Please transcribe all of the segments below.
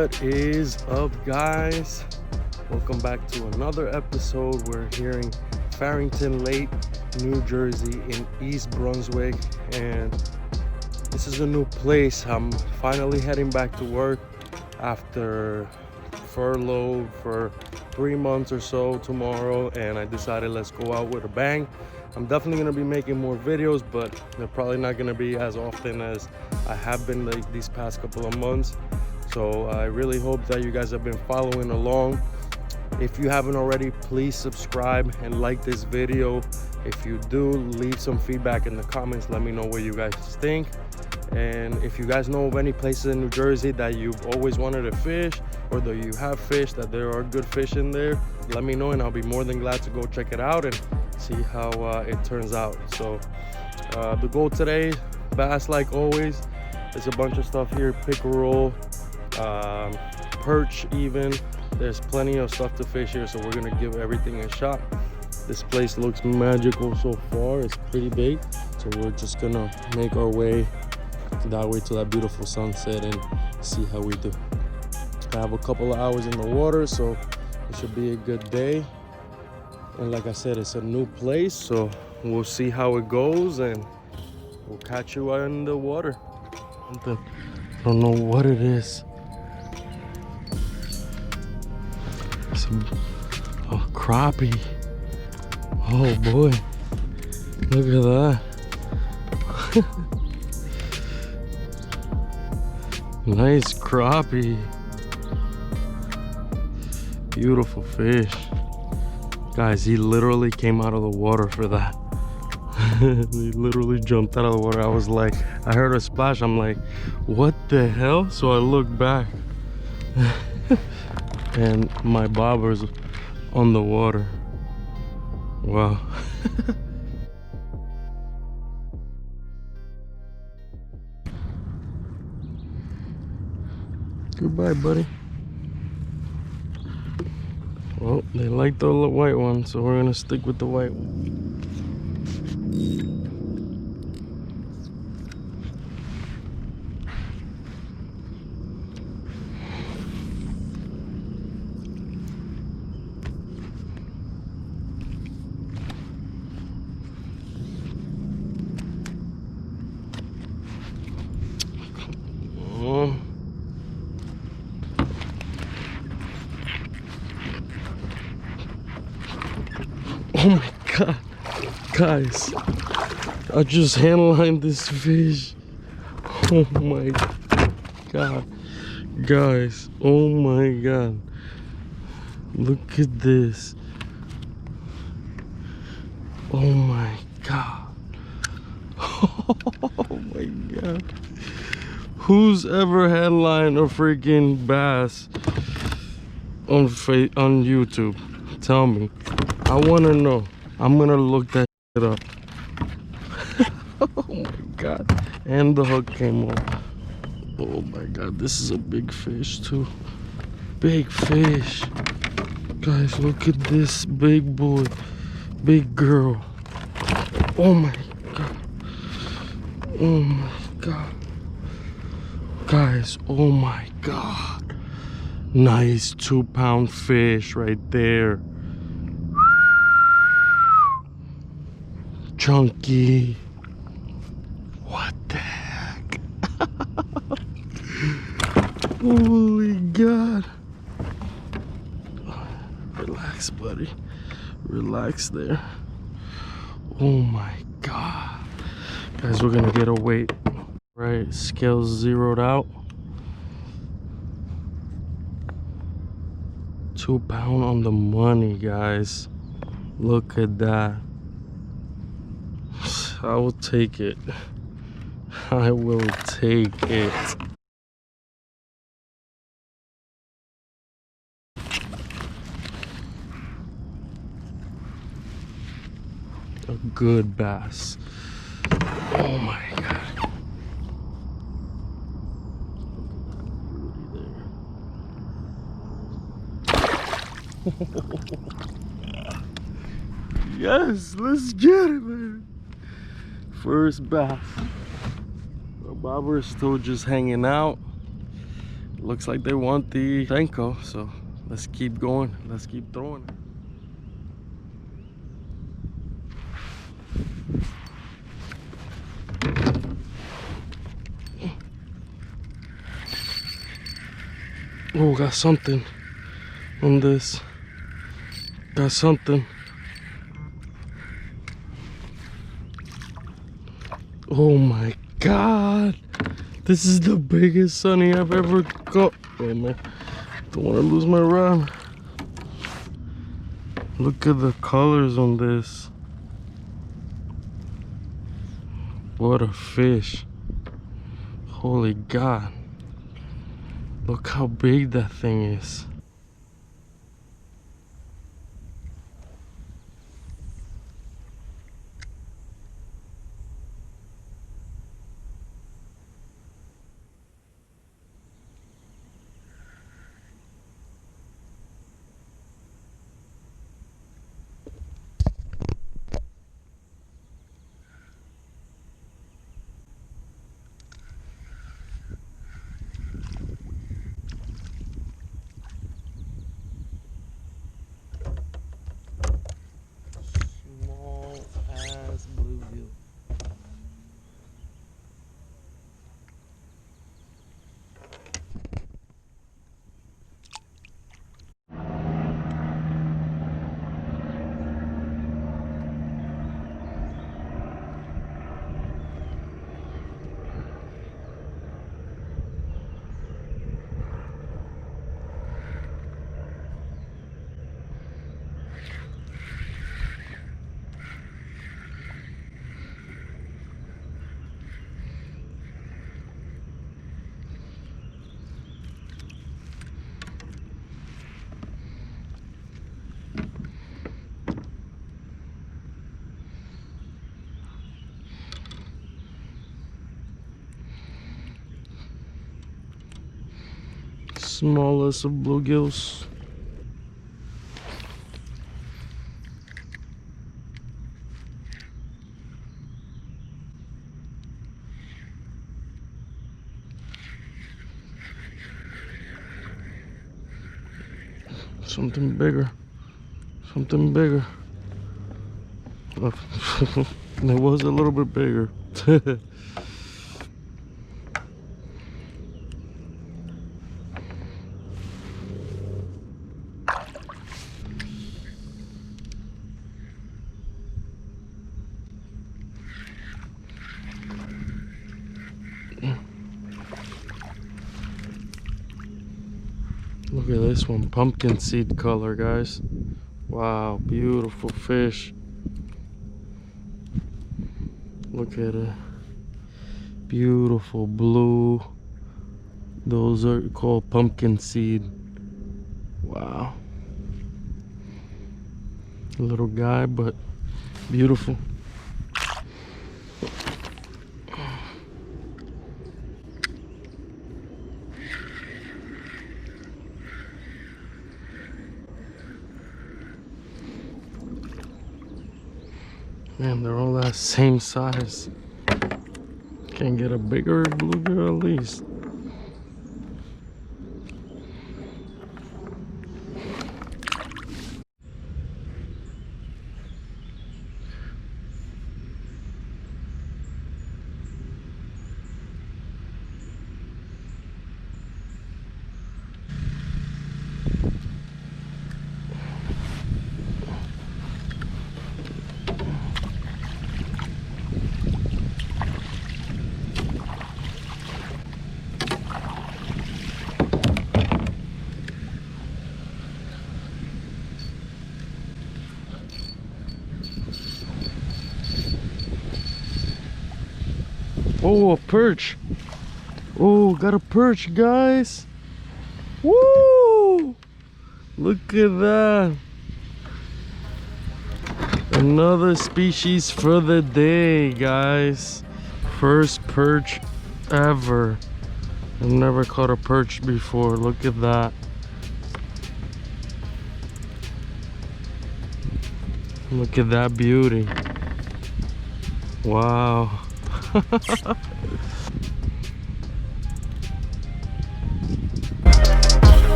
What is up, guys? Welcome back to another episode. We're here in Farrington Lake, New Jersey in East Brunswick, and this is a new place. I'm finally heading back to work after furlough for 3 months or so tomorrow, and I decided let's go out with a bang. I'm definitely going to be making more videos, but they're probably not going to be as often as I have been these past couple of months. So I really hope that you guys have been following along. If you haven't already, please subscribe and like this video. If you do, leave some feedback in the comments. Let me know what you guys think. And if you guys know of any places in New Jersey that you've always wanted to fish, or that you have fish, that there are good fish in there, let me know and I'll be more than glad to go check it out and see how it turns out. So the goal today, bass like always. There's a bunch of stuff here, pickerel, perch even. There's plenty of stuff to fish here, so we're gonna give everything a shot. This place looks magical so far. It's pretty big, so we're just gonna make our way that way to that beautiful sunset and see how we do. I have a couple of hours in the water, so it should be a good day. And like I said, it's a new place, so we'll see how it goes and we'll catch you in the water. I don't know what it is. It's a crappie. Oh boy, look at that. Nice crappie. Beautiful fish. Guys, he literally came out of the water for that. He literally jumped out of the water. I was like, I heard a splash. I'm like, what the hell? So I looked back and my bobber's on the water. Wow. Goodbye, buddy. Well, they like the white one, so we're gonna stick with the white one. Oh my god, guys, I just handlined this fish. Oh my god, guys, oh my god, look at this. Oh my god. Oh my god. Who's ever headlined a freaking bass on YouTube? Tell me. I want to know. I'm gonna look that shit up. Oh my god. And the hook came off. Oh my god, this is a big fish too. Big fish. Guys, look at this big boy. Big girl. Oh my god. Oh my god. Guys, oh my god. Nice 2-pound fish right there. Chunky. What the heck? Holy god. Relax, buddy. Relax there. Oh my god. Guys, we're gonna get a weight. Right, scales zeroed out. 2 pound on the money, guys. Look at that. I will take it. I will take it. A good bass. Oh my god. Yes, let's get it, man. First bass. Our bobber is still just hanging out. looks like they want the Senko, so let's keep going. Let's keep throwing it. Oh, got something on this. Got something. Oh my God. This is the biggest sunny I've ever caught. Oh man, don't want to lose my rod. Look at the colors on this. What a fish. Holy God. Look how big that thing is. Small ass bluegill. Smallest of bluegills. Something bigger. Something bigger. It was a little bit bigger. Look at this one, pumpkin seed color, guys. Wow, beautiful fish. Look at it. Beautiful blue. Those are called pumpkin seed. Wow. A little guy, but beautiful. Man, they're all that same size. Can't get a bigger bluegill at least. Oh, a perch. Oh, got a perch, guys. Woo! Look at that. Another species for the day, guys. First perch ever. I've never caught a perch before. Look at that. Look at that beauty. Wow.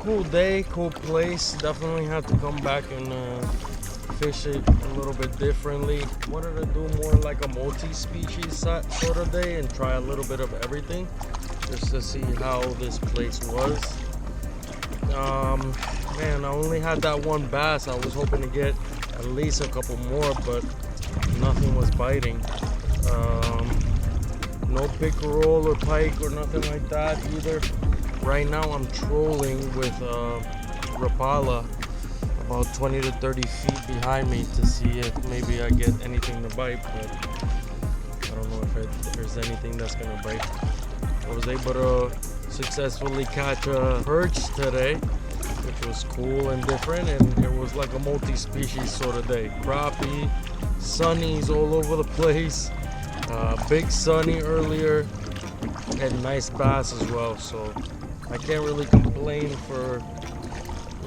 cool day, cool place. Definitely had to come back and fish it a little bit differently. Wanted to do more like a multi-species sort of day and try a little bit of everything just to see how this place was. Man, I only had that one bass. I was hoping to get at least a couple more, but nothing was biting. No pickerel or pike or nothing like that either. Right now I'm trolling with Rapala about 20 to 30 feet behind me to see if maybe I get anything to bite, but I don't know if there's anything that's gonna bite. I was able to successfully catch a perch today, which was cool and different, and it was like a multi-species sort of day. Crappie, sunnies all over the place, big sunny earlier, and nice bass as well, so I can't really complain for,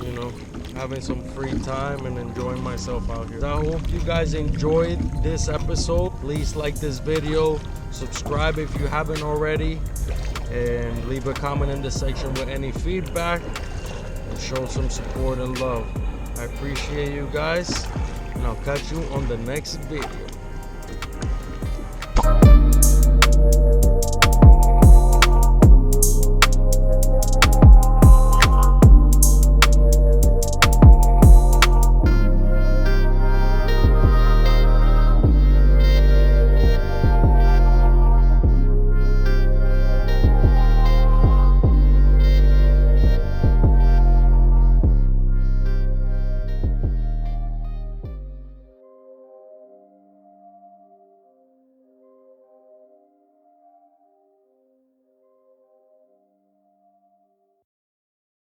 you know, having some free time and enjoying myself out here. I hope you guys enjoyed this episode. Please like this video, subscribe if you haven't already, and leave a comment in the section with any feedback and show some support and love. I appreciate you guys, and I'll catch you on the next video.